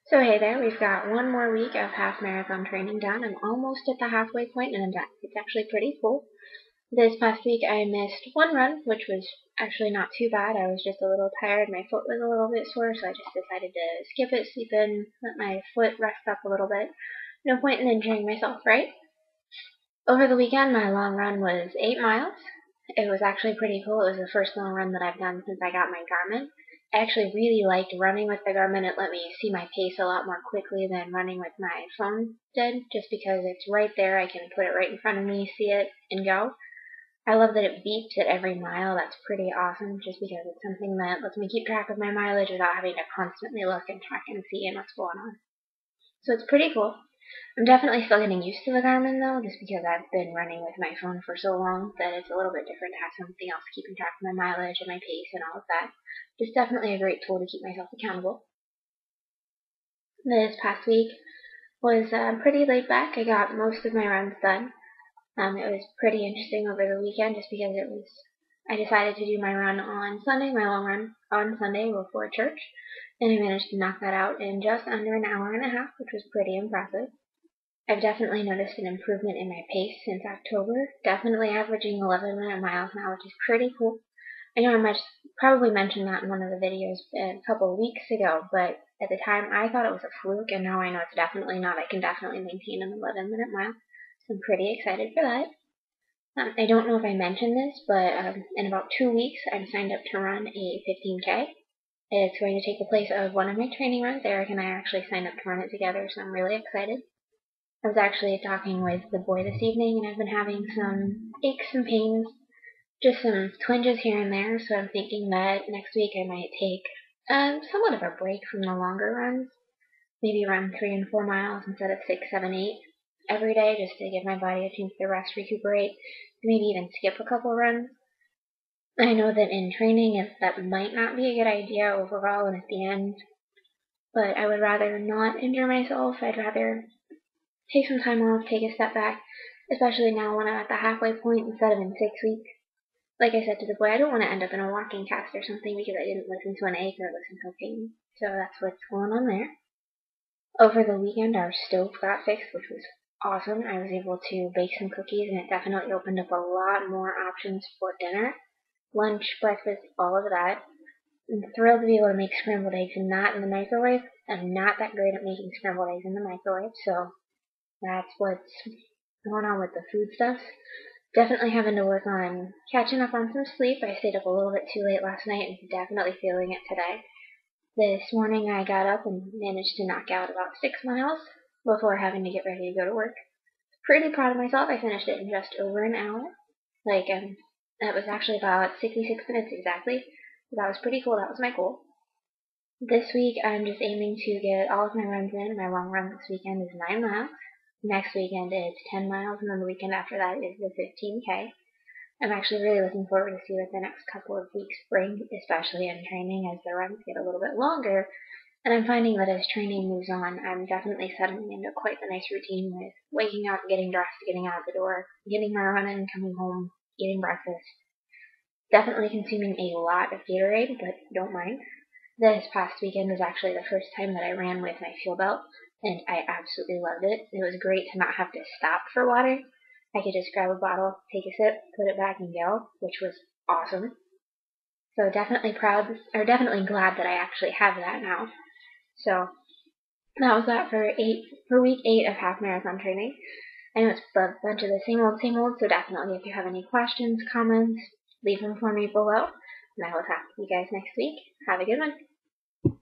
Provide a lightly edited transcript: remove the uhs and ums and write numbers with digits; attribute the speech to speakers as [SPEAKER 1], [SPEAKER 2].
[SPEAKER 1] So hey there, we've got one more week of half marathon training done. I'm almost at the halfway point and I'm done. It's actually pretty cool. This past week I missed one run, which was actually not too bad. I was just a little tired, my foot was a little bit sore, so I just decided to skip it, sleep in, let my foot rest up a little bit. No point in injuring myself, right? Over the weekend my long run was 8 miles. It was actually pretty cool. It was the first long run that I've done since I got my Garmin. I actually really liked running with the Garmin. It let me see my pace a lot more quickly than running with my phone did, just because it's right there. I can put it right in front of me, see it, and go. I love that it beeps at every mile. That's pretty awesome, just because it's something that lets me keep track of my mileage without having to constantly look and check and see what's going on. So it's pretty cool. I'm definitely still getting used to the Garmin though, just because I've been running with my phone for so long that it's a little bit different to have something else keeping track of my mileage and my pace and all of that. It's definitely a great tool to keep myself accountable. This past week was pretty laid back. I got most of my runs done. It was pretty interesting over the weekend just because I decided to do my run on Sunday, my long run on Sunday before church, and I managed to knock that out in just under an hour and a half, which was pretty impressive. I've definitely noticed an improvement in my pace since October, definitely averaging 11-minute miles now, which is pretty cool. I know I probably mentioned that in one of the videos a couple of weeks ago, but at the time I thought it was a fluke, and now I know it's definitely not. I can definitely maintain an 11-minute mile, so I'm pretty excited for that. I don't know if I mentioned this, but in about 2 weeks I'm signed up to run a 15K. It's going to take the place of one of my training runs. Eric and I actually signed up to run it together, so I'm really excited. I was actually talking with the boy this evening, and I've been having some aches and pains, just some twinges here and there, so I'm thinking that next week I might take somewhat of a break from the longer runs, maybe run 3 and 4 miles instead of 6, 7, 8 every day, just to give my body a chance to rest, recuperate, maybe even skip a couple runs. I know that in training that might not be a good idea overall and at the end, but I would rather not injure myself. I'd rather take some time off, take a step back, especially now when I'm at the halfway point instead of in 6 weeks. Like I said to the boy, I don't want to end up in a walking cast or something because I didn't listen to an ache or listen to a pain. So that's what's going on there. Over the weekend, our stove got fixed, which was awesome. I was able to bake some cookies, and it definitely opened up a lot more options for dinner, lunch, breakfast, all of that. I'm thrilled to be able to make scrambled eggs and not in the microwave. I'm not that great at making scrambled eggs in the microwave, so that's what's going on with the food stuff. Definitely having to work on catching up on some sleep. I stayed up a little bit too late last night and definitely feeling it today. This morning I got up and managed to knock out about 6 miles before having to get ready to go to work. Pretty proud of myself. I finished it in just over an hour. That was actually about 66 minutes exactly. So that was pretty cool. That was my goal. This week I'm just aiming to get all of my runs in. My long run this weekend is 9 miles. Next weekend it's 10 miles, and then the weekend after that is the 15K. I'm actually really looking forward to see what the next couple of weeks bring, especially in training as the runs get a little bit longer. And I'm finding that as training moves on, I'm definitely settling into quite the nice routine with waking up, getting dressed, getting out the door, getting my run in, coming home, eating breakfast. Definitely consuming a lot of Gatorade, but don't mind. This past weekend was actually the first time that I ran with my fuel belt, and I absolutely loved it. It was great to not have to stop for water. I could just grab a bottle, take a sip, put it back, and go, which was awesome. So definitely definitely glad that I actually have that now. So that was that for week 8 of half marathon training. I know it's a bunch of the same old, so definitely if you have any questions, comments, leave them for me below, and I will talk to you guys next week. Have a good one.